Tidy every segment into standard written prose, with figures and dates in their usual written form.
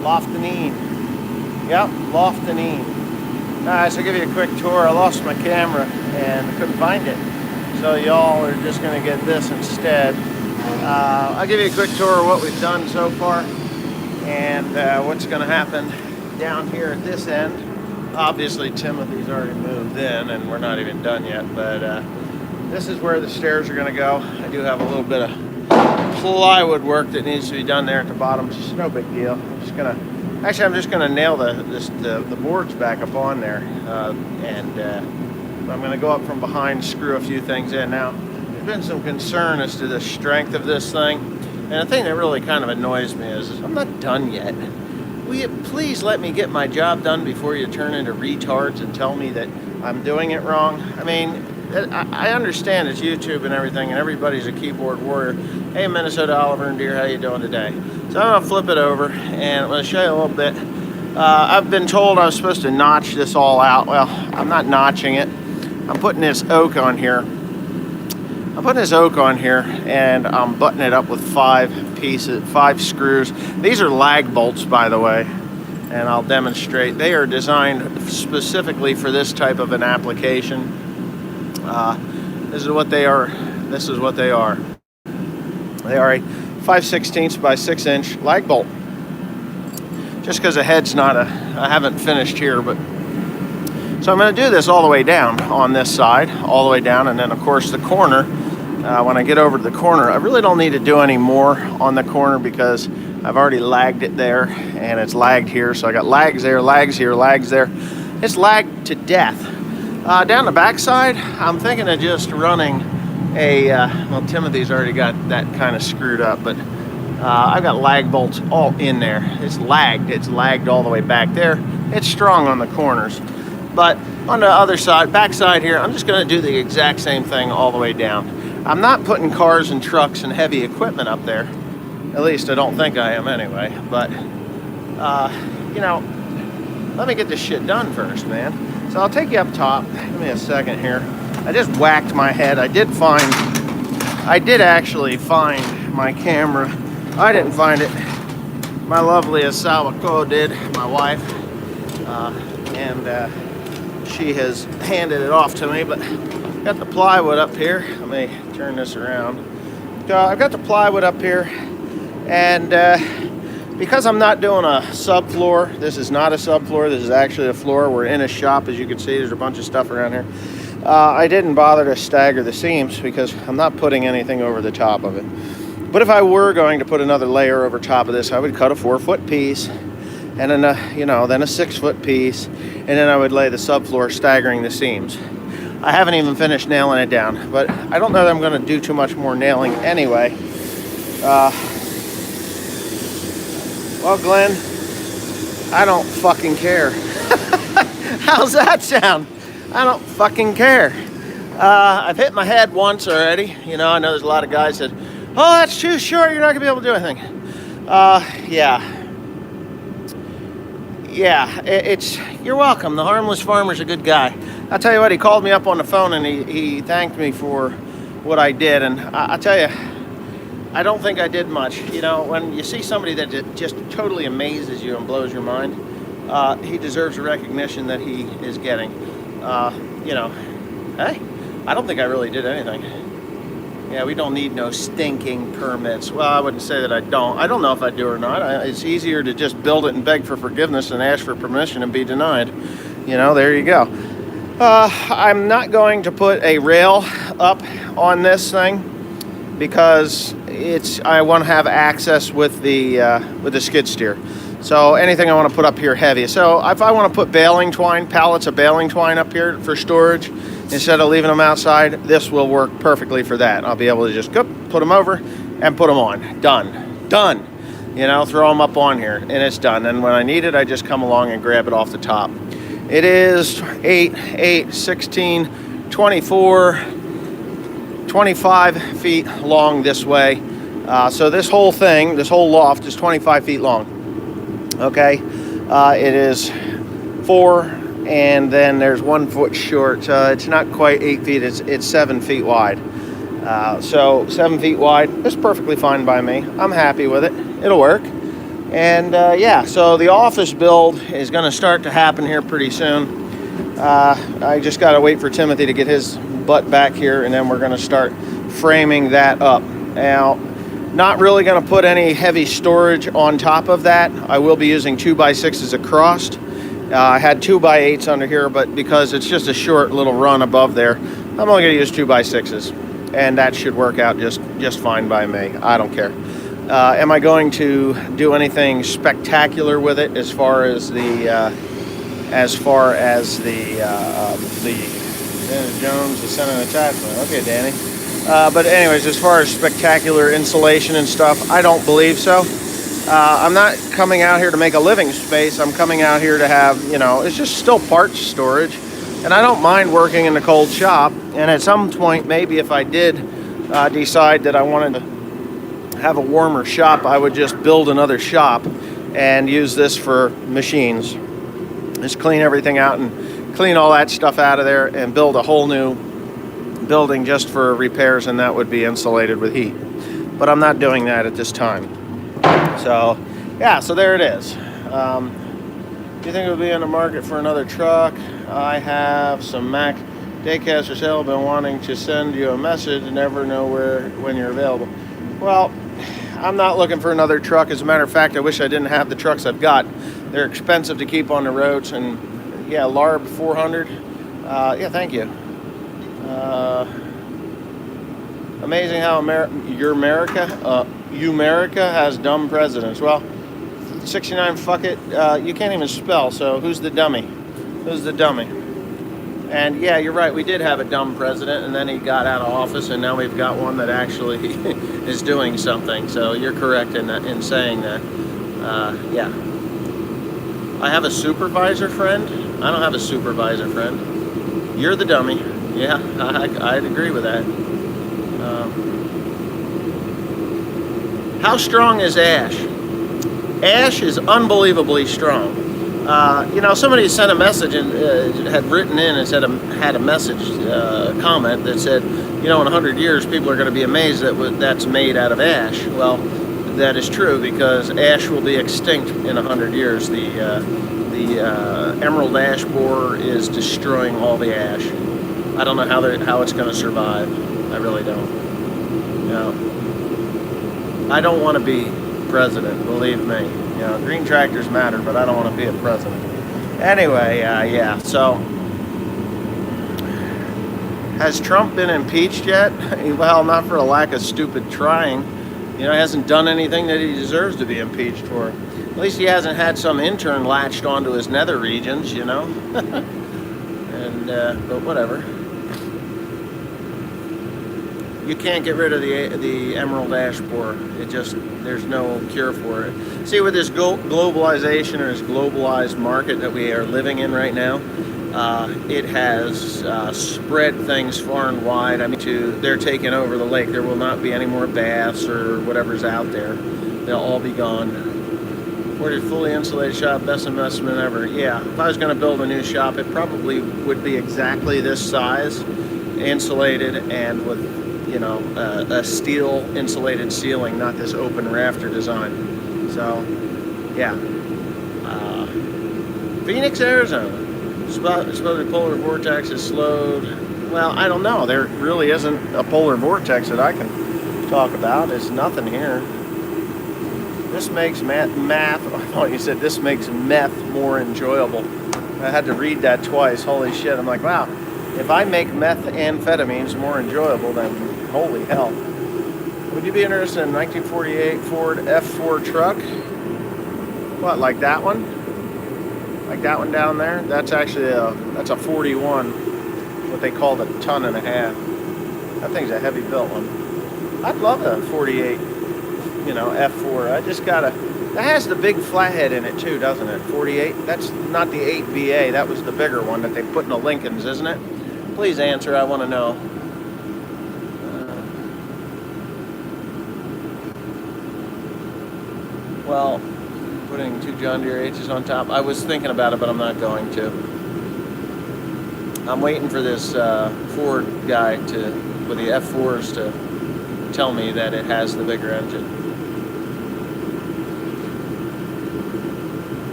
Loftinine. Yep, Loftinine. Alright, so I'll give you a quick tour. I lost my camera and couldn't find it. So y'all are just going to get this instead. I'll give you a quick tour of what we've done so far and what's going to happen down here at this end. Obviously Timothy's already moved in and we're not even done yet, but this is where the stairs are going to go. I do have a little bit of plywood work that needs to be done there at the bottom. It's just no big deal. I'm just gonna nail the boards back up on there, I'm gonna go up from behind, screw a few things in. Now, there's been some concern as to the strength of this thing, and the thing that really kind of annoys me is I'm not done yet. Will you please let me get my job done before you turn into retards and tell me that I'm doing it wrong? I mean, I understand it's YouTube and everything, and everybody's a keyboard warrior. Hey, Minnesota Oliver and Deer, how you doing today? So I'm gonna flip it over, and I'm gonna show you a little bit. I've been told I was supposed to notch this all out. Well, I'm not notching it. I'm putting this oak on here. And I'm buttoning it up with 5 screws. These are lag bolts, by the way, and I'll demonstrate. They are designed specifically for this type of an application. This is what they are. They are a 5/16 by 6 inch lag bolt. Just because the head's not I haven't finished here, but so I'm going to do this all the way down on this side, all the way down, and then of course the corner. When I get over to the corner, I really don't need to do any more on the corner because I've already lagged it there, and it's lagged here. So I got lags there, lags here, lags there. It's lagged to death. Down the back side, I'm thinking of just running well, Timothy's already got that kind of screwed up, but I've got lag bolts all in there. It's lagged all the way back there. It's strong on the corners. But on the other side, back side here, I'm just gonna do the exact same thing all the way down. I'm not putting cars and trucks and heavy equipment up there. At least I don't think I am anyway, but you know, let me get this shit done first, man. So I'll take you up top. Give me a second here. I just whacked my head. I did actually find my camera. I didn't find it. My lovely Asawako did, my wife. And she has handed it off to me, but I've got the plywood up here. Let me turn this around. I've got the plywood up here, and because I'm not doing a subfloor, this is not a subfloor, this is actually a floor. We're in a shop, as you can see. There's a bunch of stuff around here. I didn't bother to stagger the seams because I'm not putting anything over the top of it. But if I were going to put another layer over top of this, I would cut a 4-foot piece, and then then a 6-foot piece, and then I would lay the subfloor, staggering the seams. I haven't even finished nailing it down, but I don't know that I'm going to do too much more nailing anyway. Well, Glenn, I don't fucking care. How's that sound? I don't fucking care. I've hit my head once already. I know there's a lot of guys that, oh, that's too short, you're not going to be able to do anything. You're welcome. The Harmless Farmer's a good guy. I'll tell you what, he called me up on the phone and he thanked me for what I did. And I'll tell you, I don't think I did much. When you see somebody that just totally amazes you and blows your mind, he deserves the recognition that he is getting. Hey, I don't think I really did anything. Yeah, we don't need no stinking permits. Well, I wouldn't say that I don't. I don't know if I do or not. It's easier to just build it and beg for forgiveness than ask for permission and be denied. There you go. I'm not going to put a rail up on this thing because I want to have access with the skid steer. So anything I want to put up here heavy. So if I want to put baling twine, pallets of baling twine up here for storage, instead of leaving them outside, this will work perfectly for that. I'll be able to just put them over and put them on. Done. Throw them up on here and it's done. And when I need it, I just come along and grab it off the top. It is 8, 16, 24, 25 feet long this way. So this whole thing, this whole loft is 25 feet long. Okay, it is 4, and then there's 1 foot short. It's not quite 8 feet. It's 7 feet wide. So 7 feet wide is perfectly fine by me. I'm happy with it. It'll work. And yeah, so the office build is going to start to happen here pretty soon. I just got to wait for Timothy to get his butt back here, and then we're going to start framing that up. Now, not really going to put any heavy storage on top of that. I will be using 2x6s across. I had 2x8s under here, but because it's just a short little run above there, I'm only going to use 2x6s, and that should work out just fine by me. I don't care. Am I going to do anything spectacular with it as far as the Dennis Jones is sending an attachment? Okay, Danny. But anyways, as far as spectacular insulation and stuff, I don't believe so. I'm not coming out here to make a living space. I'm coming out here to have, it's just still parts storage, and I don't mind working in the cold shop. And at some point, maybe if I did decide that I wanted to have a warmer shop, I would just build another shop and use this for machines. Just clean everything out and clean all that stuff out of there and build a whole new building just for repairs, and that would be insulated with heat. But I'm not doing that at this time. So yeah, so there it is. Do you think it would be in the market for another truck? I have some Mac daycast for sale. Been wanting to send you a message, never know when you're available. Well, I'm not looking for another truck. As a matter of fact, I wish I didn't have the trucks I've got. They're expensive to keep on the roads. And yeah, LARB 400. Yeah, thank you. Amazing how America has dumb presidents. Well, 69, fuck it. You can't even spell, so who's the dummy? Who's the dummy? And yeah, you're right, we did have a dumb president, and then he got out of office, and now we've got one that actually is doing something. So you're correct in saying that. Yeah. I have a supervisor friend. I don't have a supervisor friend. You're the dummy. Yeah, I'd agree with that. How strong is ash? Ash is unbelievably strong. Somebody sent a message and had written in and had a message comment that said, in 100 years people are going to be amazed that that's made out of ash. Well, that is true, because ash will be extinct in 100 years. The emerald ash borer is destroying all the ash. I don't know how it's going to survive. I really don't. I don't want to be president, believe me. Green tractors matter, but I don't want to be a president. Anyway, yeah, so has Trump been impeached yet? Well, not for a lack of stupid trying. He hasn't done anything that he deserves to be impeached for. At least he hasn't had some intern latched onto his nether regions, And, but whatever. You can't get rid of the emerald ash borer. There's no cure for it. See, with this globalization, or this globalized market that we are living in right now, it has spread things far and wide. They're taking over the lake. There will not be any more bass or whatever's out there. They'll all be gone. Ordered fully insulated shop, best investment ever. Yeah, if I was going to build a new shop, it probably would be exactly this size, insulated, and with a steel insulated ceiling, not this open rafter design. So, yeah. Phoenix, Arizona. Supposedly polar vortex is slowed. Well, I don't know. There really isn't a polar vortex that I can talk about. There's nothing here. This makes math. I thought you said this makes meth more enjoyable. I had to read that twice. Holy shit. I'm like, wow. If I make methamphetamines more enjoyable, then holy hell. Would you be interested in a 1948 Ford F4 truck? What, like that one? Like that one down there? That's actually that's a 41, what they call the 1.5 tons. That thing's a heavy built one. I'd love a 48, F4. I just gotta, that has the big flathead in it too, doesn't it? 48? That's not the 8BA, that was the bigger one that they put in the Lincolns, isn't it? Please answer, I want to know. Well, putting 2 John Deere H's on top. I was thinking about it, but I'm not going to. I'm waiting for this Ford guy with the F4s to tell me that it has the bigger engine.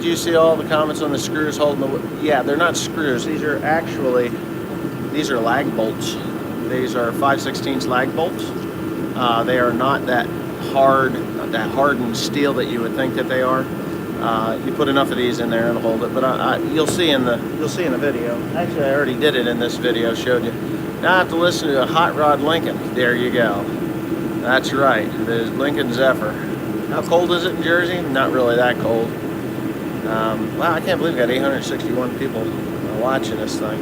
you see all the comments on the screws holding the... Yeah, they're not screws. These are lag bolts. These are 5/16 lag bolts. They are not that hard, that hardened steel that you would think that they are. You put enough of these in there, it'll hold it. But you'll see in the video. Actually, I already did it in this video. Showed you. Now I have to listen to a Hot Rod Lincoln. There you go. That's right. The Lincoln Zephyr. How cold is it in Jersey? Not really that cold. Wow, I can't believe we got 861 people watching this thing.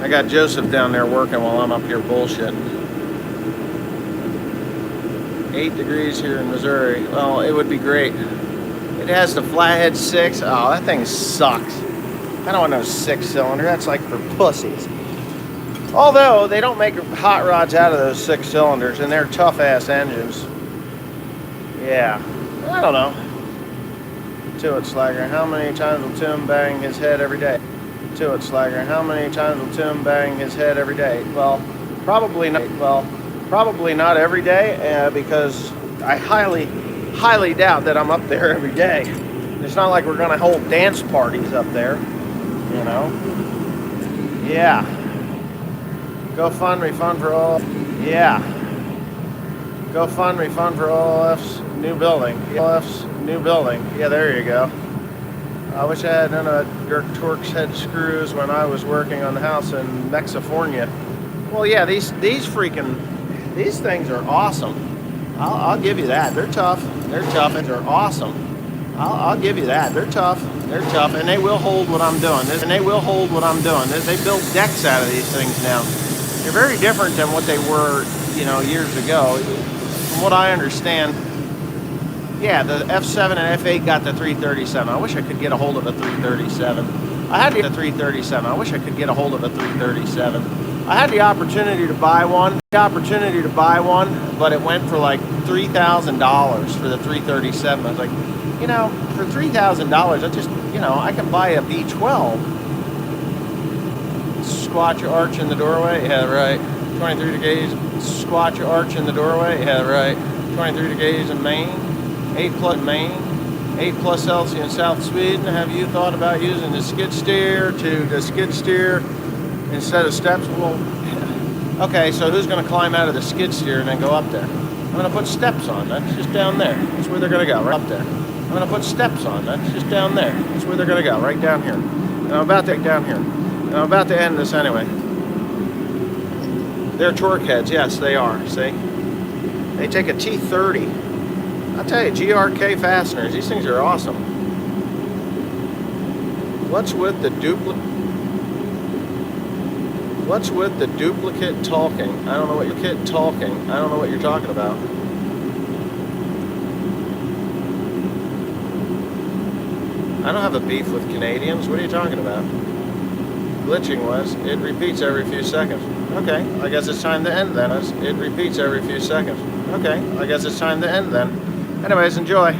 I got Joseph down there working while I'm up here bullshitting. 8 degrees here in Missouri. Well, it would be great. It has the flathead 6. Oh, that thing sucks. I don't want no 6-cylinder. That's like for pussies. Although they don't make hot rods out of those 6 cylinders, and they're tough-ass engines. Yeah, I don't know. To it, Slagger. How many times will Tim bang his head every day? To it, Slagger. How many times will Tim bang his head every day? Well, probably not. Well, probably not every day, because I highly doubt that I'm up there every day. It's not like we're gonna hold dance parties up there, you know. Yeah. GoFundMe fund for all. Yeah. GoFundMe fund for OLF's new building. OLF's new building. Yeah, there you go. I wish I had done a Dirk Torx head screws when I was working on the house in Mexifornia. Well, yeah, these things are awesome. I'll give you that. They're tough. They're tough and they're awesome. I'll give you that. They're tough. They're tough, and they will hold what I'm doing. And they will hold what I'm doing. They build decks out of these things now. They're very different than what they were, you know, years ago. From what I understand, yeah, the F7 and F8 got the 337. I wish I could get a hold of a 337. I had the 337. I wish I could get a hold of a 337. I had the opportunity to buy one. But it went for like $3,000 for the 337. I was like, you know, for $3,000, I just, you know, I can buy a B12. Squat your arch in the doorway. Yeah, right. 23 degrees. Squat your arch in the doorway. Yeah, right. 23 degrees in Maine. 8 plus Maine. 8 plus Celsius in South Sweden. Have you thought about using the skid steer instead of steps? Well, okay, so who's going to climb out of the skid steer and then go up there? I'm going to put steps on. That's just down there. That's where they're going to go, right up there. I'm going to put steps on. That's just down there. That's where they're going to go, right down here. And I'm about to down here. And I'm about to end this anyway. They're torque heads. Yes, they are. See? They take a T30. I'll tell you, GRK fasteners. These things are awesome. What's with the duplicate talking? I don't know what you're talking. I don't know what you're talking about. I don't have a beef with Canadians. What are you talking about? Glitching was, it repeats every few seconds. Okay, I guess it's time to end then. It repeats every few seconds. Okay, I guess it's time to end then. Anyways, enjoy.